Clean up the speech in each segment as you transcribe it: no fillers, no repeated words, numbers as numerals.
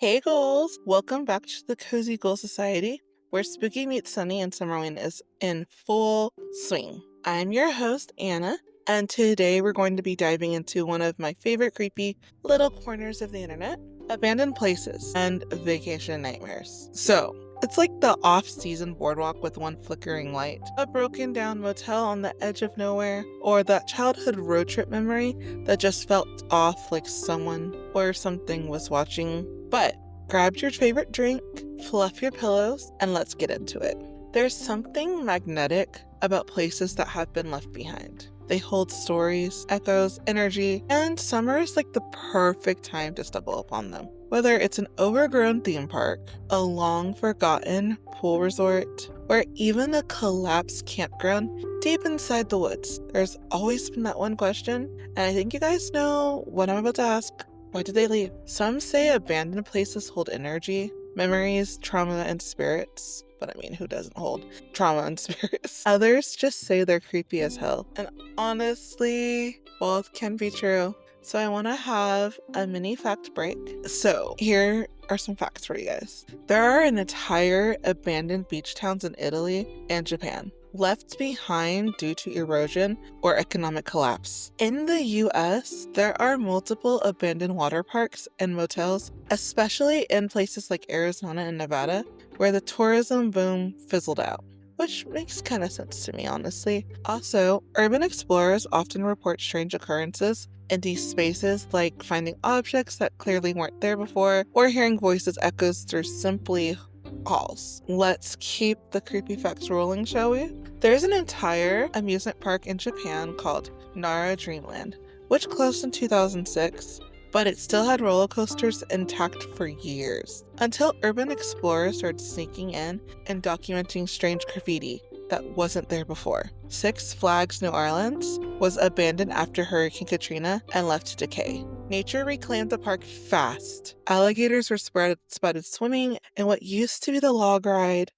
Hey ghouls! Welcome back to the Cozy Ghoul Society, where spooky meets sunny and Summerween is in full swing. I'm your host, Anna, and today we're going to be diving into one of my favorite creepy little corners of the internet, abandoned places and vacation nightmares. So, it's like the off-season boardwalk with one flickering light, a broken down motel on the edge of nowhere, or that childhood road trip memory that just felt off like someone or something was watching. But grab your favorite drink, fluff your pillows, and let's get into it. There's something magnetic about places that have been left behind. They hold stories, echoes, energy, and summer is like the perfect time to stumble upon them. Whether it's an overgrown theme park, a long forgotten pool resort, or even a collapsed campground deep inside the woods, there's always been that one question, and I think you guys know what I'm about to ask. Why did they leave? Some say abandoned places hold energy, memories, trauma, and spirits. But I mean, who doesn't hold trauma and spirits? Others just say they're creepy as hell. And honestly, both can be true. So I want to have a mini fact break. So here are some facts for you guys. There are an entire abandoned beach towns in Italy and Japan, left behind due to erosion or economic collapse. In the US, there are multiple abandoned water parks and motels, especially in places like Arizona and Nevada, where the tourism boom fizzled out. Which makes kind of sense to me, honestly. Also, urban explorers often report strange occurrences in these spaces, like finding objects that clearly weren't there before, or hearing voices echoes through simply calls. Let's keep the creepy facts rolling, shall we? There's an entire amusement park in Japan called Nara Dreamland, which closed in 2006, but it still had roller coasters intact for years, until urban explorers started sneaking in and documenting strange graffiti that wasn't there before. Six Flags New Orleans was abandoned after Hurricane Katrina and left to decay. Nature reclaimed the park fast. Alligators were spotted swimming in what used to be the log ride,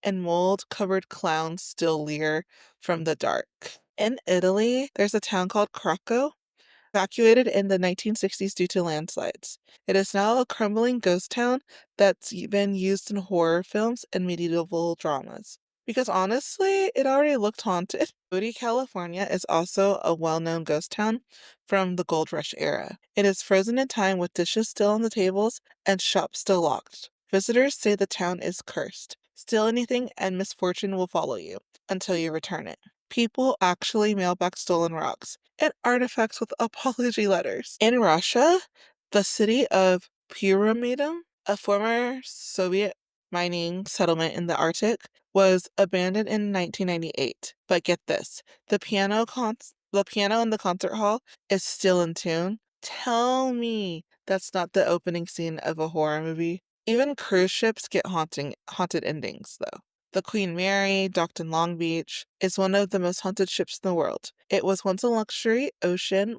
and mold-covered clowns still leer from the dark. In Italy, there's a town called Krakow, evacuated in the 1960s due to landslides. It is now a crumbling ghost town that's been used in horror films and medieval dramas. Because honestly, it already looked haunted. Bodie, California is also a well-known ghost town from the Gold Rush era. It is frozen in time with dishes still on the tables and shops still locked. Visitors say the town is cursed. Steal anything and misfortune will follow you until you return it. People actually mail back stolen rocks and artifacts with apology letters. In Russia, the city of Pyramidum, a former Soviet mining settlement in the Arctic, was abandoned in 1998. But get this, the piano in the concert hall is still in tune. Tell me that's not the opening scene of a horror movie. Even cruise ships get haunted endings, though. The Queen Mary, docked in Long Beach, is one of the most haunted ships in the world. It was once a luxury ocean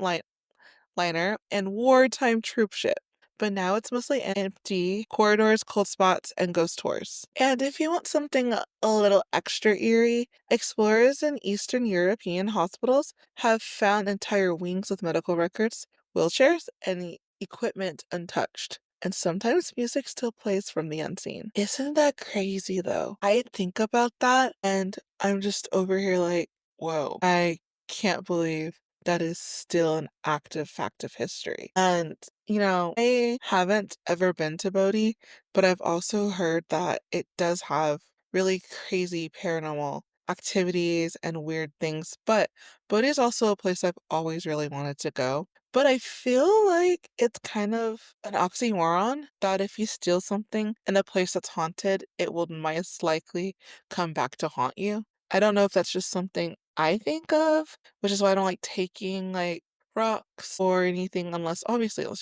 liner and wartime troop ship, but now it's mostly empty corridors, cold spots, and ghost tours. And if you want something a little extra eerie, explorers in Eastern European hospitals have found entire wings with medical records, wheelchairs, and equipment untouched. And sometimes music still plays from the unseen. Isn't that crazy though? I think about that and I'm just over here like, whoa, I can't believe that is still an active fact of history. And, I haven't ever been to Bodhi, but I've also heard that it does have really crazy paranormal activities and weird things. But Bodhi is also a place I've always really wanted to go. But I feel like it's kind of an oxymoron that if you steal something in a place that's haunted, it will most likely come back to haunt you. I don't know if that's just something I think of, which is why I don't like taking like rocks or anything unless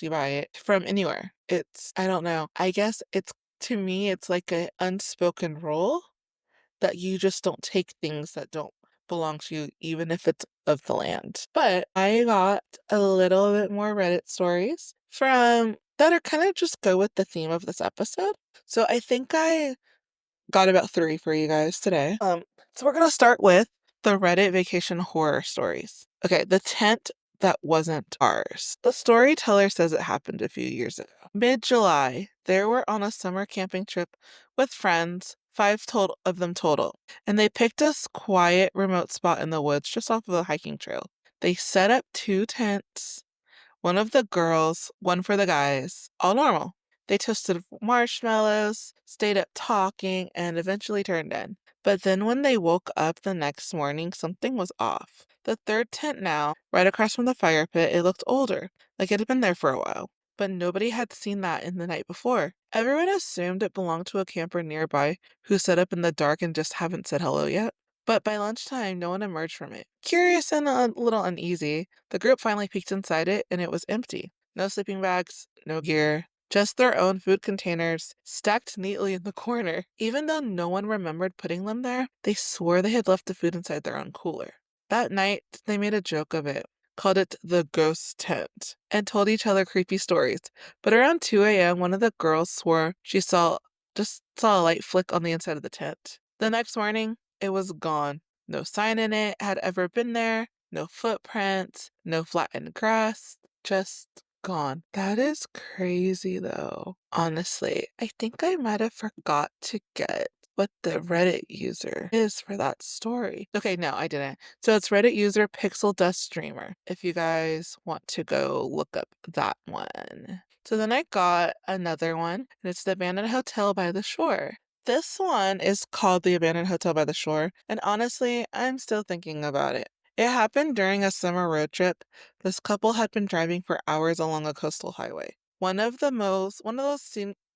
you buy it from anywhere. I don't know. I guess to me, it's like an unspoken rule that you just don't take things that don't belong to you, even if it's of the land. But I got a little bit more Reddit stories from that are kind of just go with the theme of this episode. So I think I got about three for you guys today. So we're gonna start with the Reddit vacation horror stories. Okay, the tent that wasn't ours. The storyteller says it happened a few years ago. Mid-July, they were on a summer camping trip with friends, five total of them total, and they picked a quiet, remote spot in the woods just off of a hiking trail. They set up two tents, one of the girls, one for the guys, all normal. They toasted marshmallows, stayed up talking, and eventually turned in. But then when they woke up the next morning, something was off. The third tent now, right across from the fire pit, it looked older, like it had been there for a while. But nobody had seen that in the night before. Everyone assumed it belonged to a camper nearby who set up in the dark and just haven't said hello yet. But by lunchtime, no one emerged from it. Curious and a little uneasy, the group finally peeked inside it and it was empty. No sleeping bags, no gear, just their own food containers stacked neatly in the corner. Even though no one remembered putting them there, they swore they had left the food inside their own cooler. That night, they made a joke of it, called it the ghost tent, and told each other creepy stories. But around 2 a.m., one of the girls swore she saw a light flick on the inside of the tent. The next morning, it was gone. No sign in it had ever been there, no footprints, no flattened grass, just gone. That is crazy though. Honestly, I think I might have forgot to get what the Reddit user is for that story. Okay, no, I didn't. So it's Reddit user Pixel Dust Dreamer, if you guys want to go look up that one. So then I got another one, and it's the abandoned hotel by the shore. This one is called the Abandoned Hotel by the Shore, and honestly, I'm still thinking about it. It happened during a summer road trip. This couple had been driving for hours along a coastal highway. One of those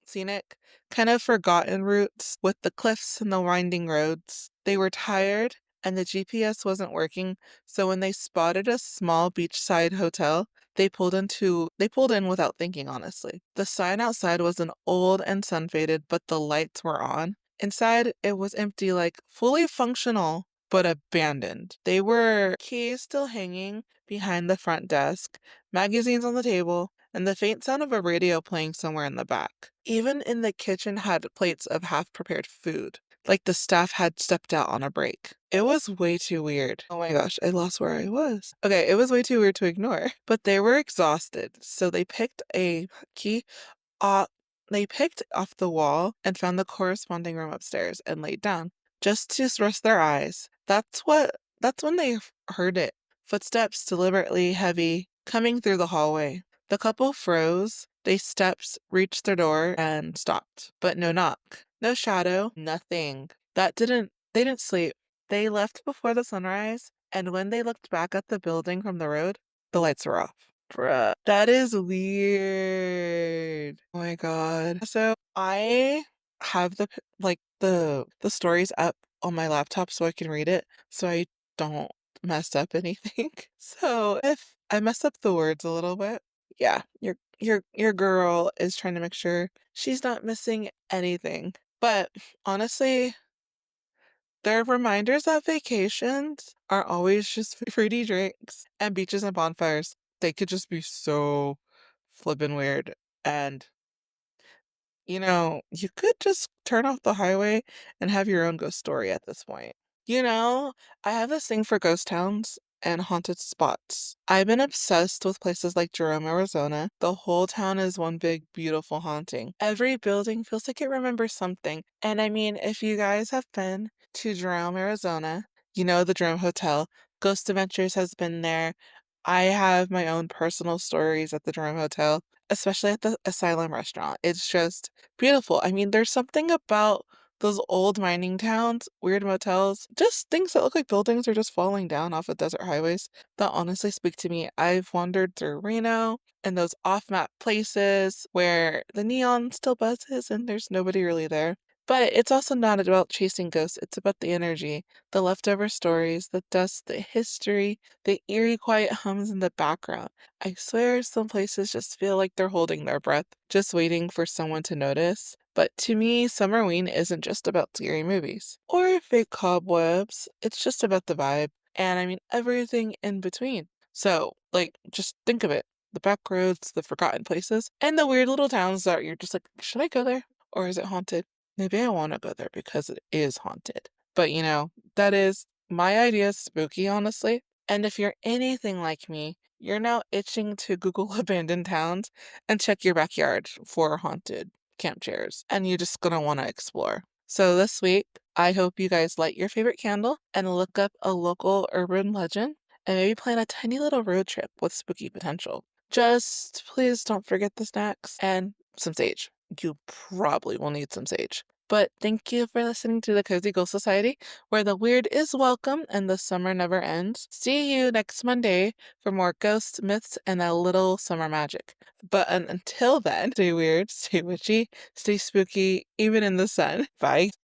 scenic, kind of forgotten routes with the cliffs and the winding roads. They were tired and the GPS wasn't working, so when they spotted a small beachside hotel, they pulled in without thinking, honestly. The sign outside was an old and sun-faded, but the lights were on. Inside, it was empty, like fully functional, but abandoned. They were keys still hanging behind the front desk, magazines on the table, and the faint sound of a radio playing somewhere in the back. Even in the kitchen had plates of half-prepared food, like the staff had stepped out on a break. It was way too weird. Oh my gosh, I lost where I was. Okay, it was way too weird to ignore. But they were exhausted, so key off they picked off the wall and found the corresponding room upstairs and laid down, just to rest their eyes. That's when they heard it. Footsteps deliberately heavy coming through the hallway. The couple froze. They steps reached their door and stopped. But no knock. No shadow. Nothing. They didn't sleep. They left before the sunrise, and when they looked back at the building from the road, the lights were off. Bruh, that is weird. Oh my god. So I have the stories up on my laptop so I can read it so I don't mess up anything. So if I mess up the words a little bit, yeah, your girl is trying to make sure she's not missing anything. But honestly, they're reminders that vacations are always just fruity drinks and beaches and bonfires. They could just be so flippin' weird. And, you could just turn off the highway and have your own ghost story at this point. You know, I have this thing for ghost towns and haunted spots. I've been obsessed with places like Jerome, Arizona. The whole town is one big, beautiful haunting. Every building feels like it remembers something. And I mean, if you guys have been to Jerome, Arizona, you know the Jerome Hotel. Ghost Adventures has been there. I have my own personal stories at the Jerome Hotel, especially at the Asylum restaurant. It's just beautiful. I mean, there's something about those old mining towns, weird motels, just things that look like buildings are just falling down off of desert highways that honestly speak to me. I've wandered through Reno and those off-map places where the neon still buzzes and there's nobody really there. But it's also not about chasing ghosts, it's about the energy, the leftover stories, the dust, the history, the eerie quiet hums in the background. I swear some places just feel like they're holding their breath, just waiting for someone to notice. But to me, Summerween isn't just about scary movies or fake cobwebs. It's just about the vibe. And I mean, everything in between. So, just think of it. The back roads, the forgotten places, and the weird little towns that you're just like, should I go there? Or is it haunted? Maybe I want to go there because it is haunted. But that is my idea is spooky, honestly. And if you're anything like me, You're now itching to Google abandoned towns and check your backyard for haunted camp chairs, and you're just gonna want to explore. So this week, I hope you guys light your favorite candle and look up a local urban legend and maybe plan a tiny little road trip with spooky potential. Just please don't forget the snacks and some sage. You probably will need some sage. But thank you for listening to the Cozy Ghoul Society, where the weird is welcome and the summer never ends. See you next Monday for more ghosts, myths, and a little summer magic. But until then, stay weird, stay witchy, stay spooky, even in the sun. Bye.